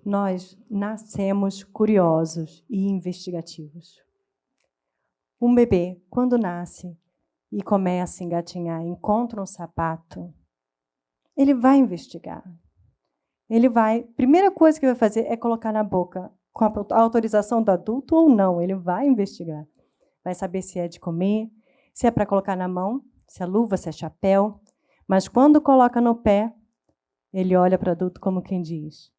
Nós nascemos curiosos e investigativos. Um bebê, quando nasce e começa a engatinhar, encontra um sapato, ele vai investigar. Primeira coisa que vai fazer é colocar na boca, com a autorização do adulto ou não, ele vai investigar. Vai saber se é de comer, se é para colocar na mão, se é luva, se é chapéu. Mas quando coloca no pé, ele olha para o adulto como quem diz: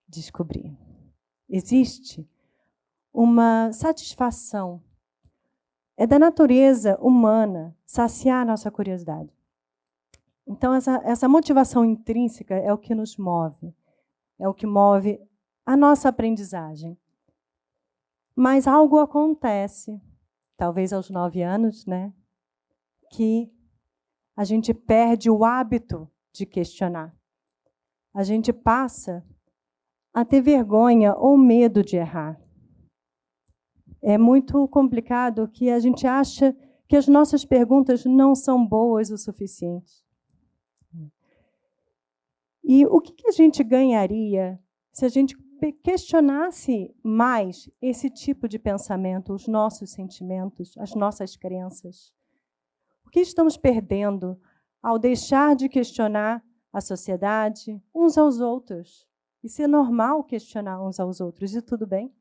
descobrir. Existe uma satisfação. É da natureza humana saciar a nossa curiosidade. Então, essa motivação intrínseca é o que nos move. É o que move a nossa aprendizagem. Mas algo acontece, talvez aos 9 anos, né, que a gente perde o hábito de questionar. A gente passa a ter vergonha ou medo de errar. É muito complicado que a gente acha que as nossas perguntas não são boas o suficiente. E o que a gente ganharia se a gente questionasse mais esse tipo de pensamento, os nossos sentimentos, as nossas crenças? O que estamos perdendo ao deixar de questionar a sociedade, uns aos outros? Isso é normal questionar uns aos outros, e tudo bem.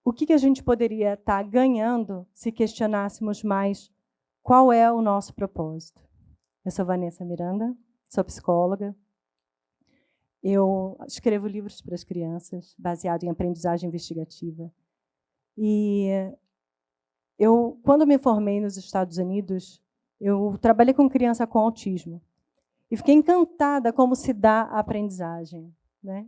O que a gente poderia estar ganhando se questionássemos mais qual é o nosso propósito? Eu sou Vanessa Miranda, sou psicóloga. Eu escrevo livros para as crianças, baseado em aprendizagem investigativa. E quando me formei nos Estados Unidos, eu trabalhei com criança com autismo. E fiquei encantada como se dá a aprendizagem, né?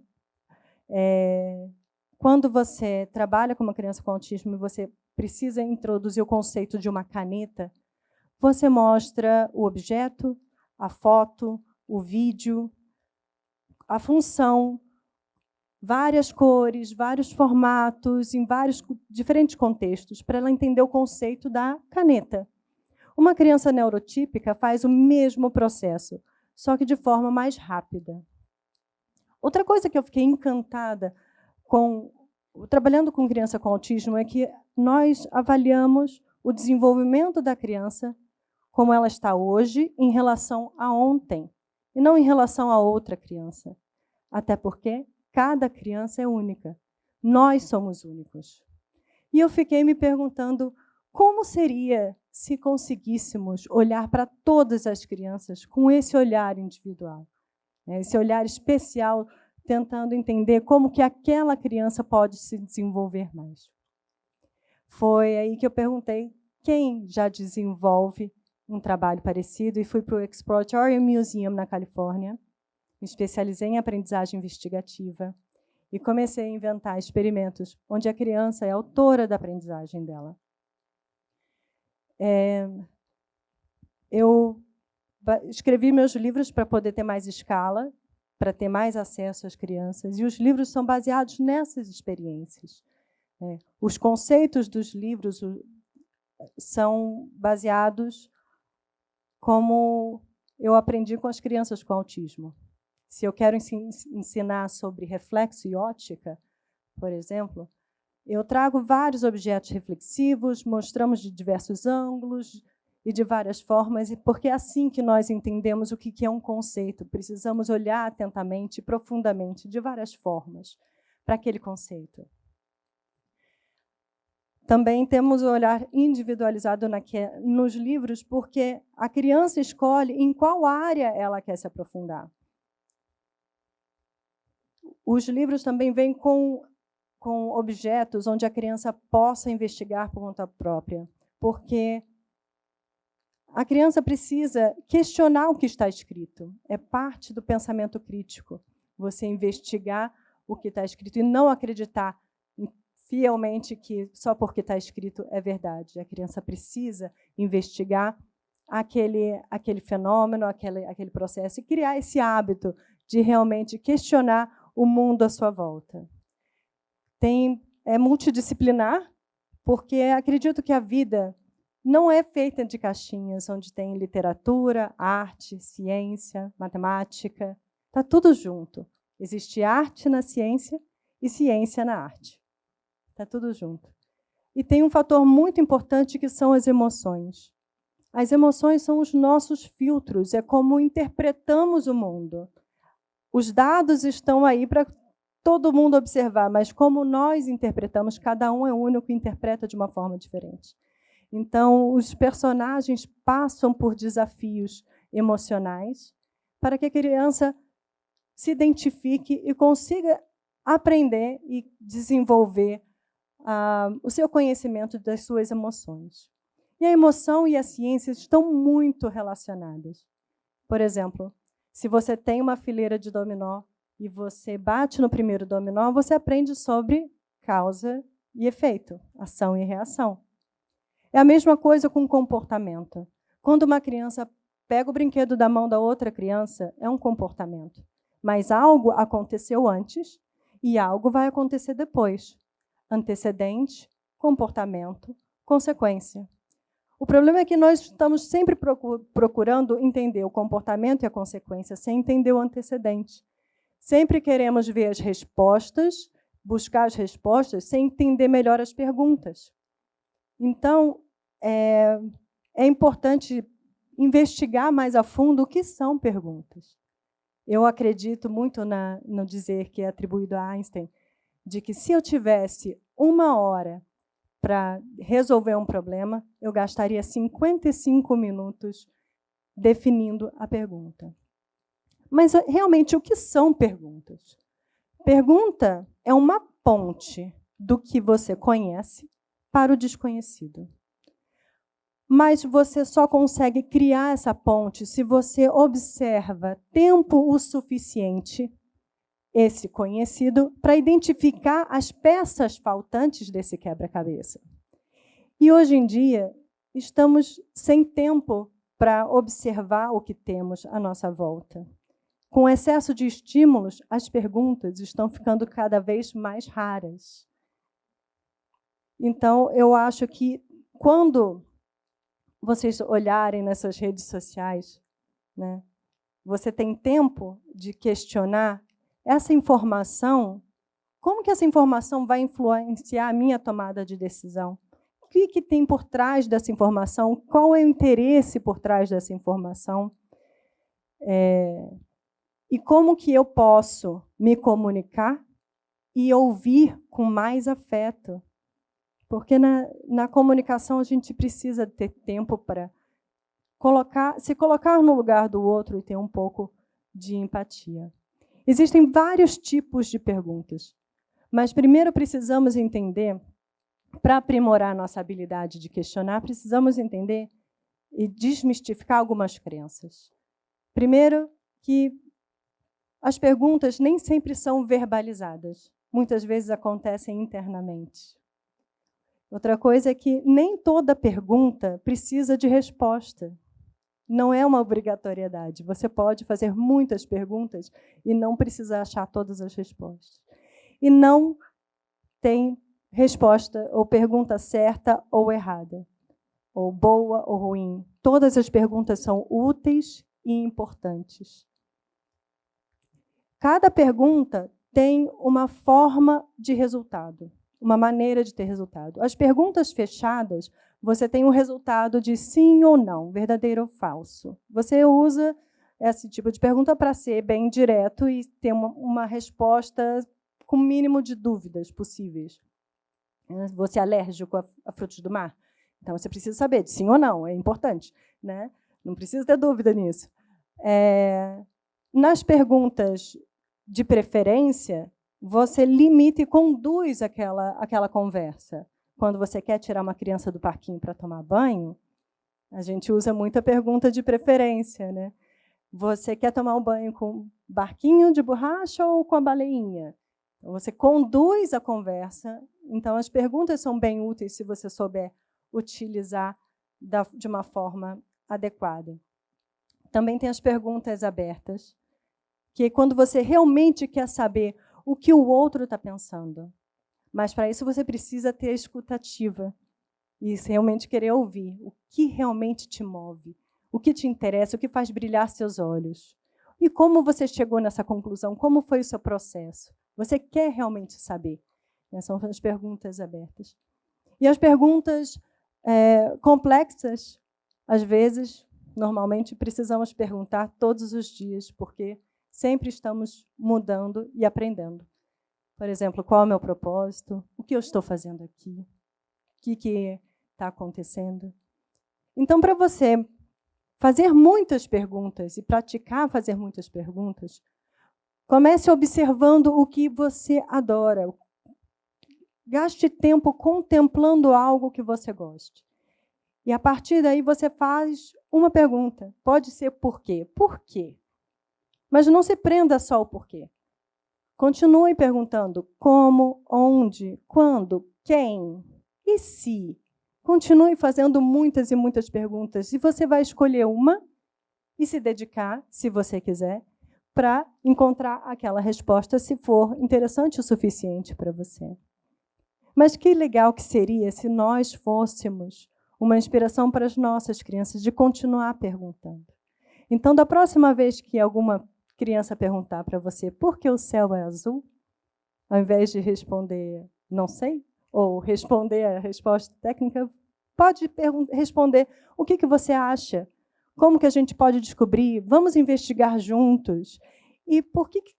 Quando você trabalha com uma criança com autismo e você precisa introduzir o conceito de uma caneta, você mostra o objeto, a foto, o vídeo, a função, várias cores, vários formatos, em vários diferentes contextos, para ela entender o conceito da caneta. Uma criança neurotípica faz o mesmo processo, só que de forma mais rápida. Outra coisa que eu fiquei encantada trabalhando com criança com autismo é que nós avaliamos o desenvolvimento da criança como ela está hoje em relação a ontem, e não em relação a outra criança. Até porque cada criança é única. Nós somos únicos. E eu fiquei me perguntando como seria se conseguíssemos olhar para todas as crianças com esse olhar individual, esse olhar especial, tentando entender como que aquela criança pode se desenvolver mais. Foi aí que eu perguntei quem já desenvolve um trabalho parecido e fui para o Exploratorium Museum, na Califórnia. Me especializei em aprendizagem investigativa e comecei a inventar experimentos onde a criança é autora da aprendizagem dela. Eu escrevi meus livros para poder ter mais escala, para ter mais acesso às crianças, e os livros são baseados nessas experiências. Os conceitos dos livros são baseados como eu aprendi com as crianças com autismo. Se eu quero ensinar sobre reflexo e ótica, por exemplo, eu trago vários objetos reflexivos, mostramos de diversos ângulos e de várias formas, porque é assim que nós entendemos o que é um conceito. Precisamos olhar atentamente e profundamente, de várias formas, para aquele conceito. Também temos o olhar individualizado nos livros, porque a criança escolhe em qual área ela quer se aprofundar. Os livros também vêm com objetos onde a criança possa investigar por conta própria, porque a criança precisa questionar o que está escrito. É parte do pensamento crítico, você investigar o que está escrito e não acreditar fielmente que só porque está escrito é verdade. A criança precisa investigar aquele fenômeno, aquele processo e criar esse hábito de realmente questionar o mundo à sua volta. É multidisciplinar, porque acredito que a vida não é feita de caixinhas, onde tem literatura, arte, ciência, matemática. Está tudo junto. Existe arte na ciência e ciência na arte. Está tudo junto. E tem um fator muito importante que são as emoções. As emoções são os nossos filtros, é como interpretamos o mundo. Os dados estão aí para todo mundo observar, mas como nós interpretamos, cada um é único e interpreta de uma forma diferente. Então, os personagens passam por desafios emocionais para que a criança se identifique e consiga aprender e desenvolver o seu conhecimento das suas emoções. E a emoção e a ciência estão muito relacionadas. Por exemplo, se você tem uma fileira de dominó e você bate no primeiro dominó, você aprende sobre causa e efeito, ação e reação. É a mesma coisa com comportamento. Quando uma criança pega o brinquedo da mão da outra criança, é um comportamento. Mas algo aconteceu antes e algo vai acontecer depois. Antecedente, comportamento, consequência. O problema é que nós estamos sempre procurando entender o comportamento e a consequência, sem entender o antecedente. Sempre queremos ver as respostas, buscar as respostas, sem entender melhor as perguntas. Então, é importante investigar mais a fundo o que são perguntas. Eu acredito muito no dizer que é atribuído a Einstein, de que se eu tivesse 1 hora para resolver um problema, eu gastaria 55 minutos definindo a pergunta. Mas, realmente, o que são perguntas? Pergunta é uma ponte do que você conhece para o desconhecido. Mas você só consegue criar essa ponte se você observa tempo o suficiente esse conhecido para identificar as peças faltantes desse quebra-cabeça. E, hoje em dia, estamos sem tempo para observar o que temos à nossa volta. Com o excesso de estímulos, as perguntas estão ficando cada vez mais raras. Então, eu acho que, quando vocês olharem nessas redes sociais, né, você tem tempo de questionar essa informação, como que essa informação vai influenciar a minha tomada de decisão? O que tem por trás dessa informação? Qual é o interesse por trás dessa informação? E como que eu posso me comunicar e ouvir com mais afeto? Porque na comunicação a gente precisa ter tempo para se colocar no lugar do outro e ter um pouco de empatia. Existem vários tipos de perguntas, mas primeiro precisamos entender, para aprimorar a nossa habilidade de questionar, precisamos entender e desmistificar algumas crenças. Primeiro, que as perguntas nem sempre são verbalizadas, muitas vezes acontecem internamente. Outra coisa é que nem toda pergunta precisa de resposta. Não é uma obrigatoriedade. Você pode fazer muitas perguntas e não precisa achar todas as respostas. E não tem resposta ou pergunta certa ou errada, ou boa ou ruim. Todas as perguntas são úteis e importantes. Cada pergunta tem uma forma de resultado, uma maneira de ter resultado. As perguntas fechadas, você tem um resultado de sim ou não, verdadeiro ou falso. Você usa esse tipo de pergunta para ser bem direto e ter uma resposta com o mínimo de dúvidas possíveis. Você é alérgico a frutos do mar? Então, você precisa saber de sim ou não, é importante, né? Não precisa ter dúvida nisso. Nas perguntas de preferência, você limita e conduz aquela conversa. Quando você quer tirar uma criança do parquinho para tomar banho, a gente usa muito a pergunta de preferência, né? Você quer tomar um banho com barquinho de borracha ou com a baleinha? Então, você conduz a conversa. Então, as perguntas são bem úteis se você souber utilizar de uma forma adequada. Também tem as perguntas abertas, que é quando você realmente quer saber o que o outro está pensando. Mas, para isso, você precisa ter a escutativa. e realmente querer ouvir o que realmente te move, o que te interessa, o que faz brilhar seus olhos. E como você chegou nessa conclusão? Como foi o seu processo? Você quer realmente saber? São as perguntas abertas. E as perguntas complexas, às vezes, normalmente, precisamos perguntar todos os dias, porque sempre estamos mudando e aprendendo. Por exemplo, qual é o meu propósito? O que eu estou fazendo aqui? O que está acontecendo? Então, para você fazer muitas perguntas e praticar fazer muitas perguntas, comece observando o que você adora. Gaste tempo contemplando algo que você goste. E, a partir daí, você faz uma pergunta. Pode ser por quê? Por quê? Mas não se prenda só ao porquê. Continue perguntando como, onde, quando, quem e se. Continue fazendo muitas e muitas perguntas. E você vai escolher uma e se dedicar, se você quiser, para encontrar aquela resposta, se for interessante o suficiente para você. Mas que legal que seria se nós fôssemos uma inspiração para as nossas crianças de continuar perguntando. Então, da próxima vez que alguma criança perguntar para você por que o céu é azul, ao invés de responder não sei, ou responder a resposta técnica, pode responder o que você acha, como que a gente pode descobrir, vamos investigar juntos. E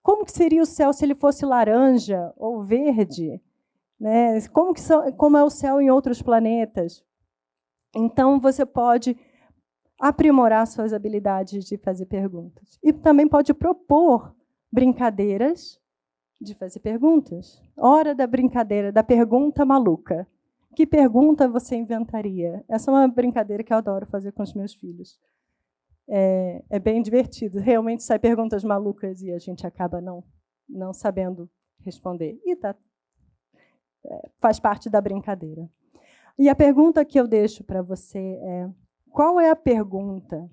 como que seria o céu se ele fosse laranja ou verde? Né? Como é o céu em outros planetas? Então, você pode aprimorar suas habilidades de fazer perguntas. E também pode propor brincadeiras de fazer perguntas. Hora da brincadeira, da pergunta maluca. Que pergunta você inventaria? Essa é uma brincadeira que eu adoro fazer com os meus filhos. É bem divertido. Realmente saem perguntas malucas e a gente acaba não sabendo responder. E faz parte da brincadeira. E a pergunta que eu deixo para você é: qual é a pergunta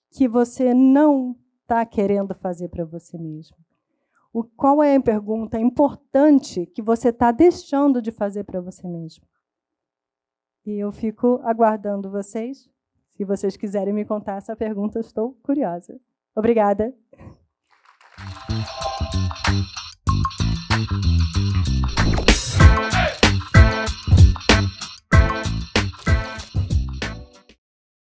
que você não está querendo fazer para você mesmo? Qual é a pergunta importante que você está deixando de fazer para você mesmo? E eu fico aguardando vocês. Se vocês quiserem me contar essa pergunta, estou curiosa. Obrigada.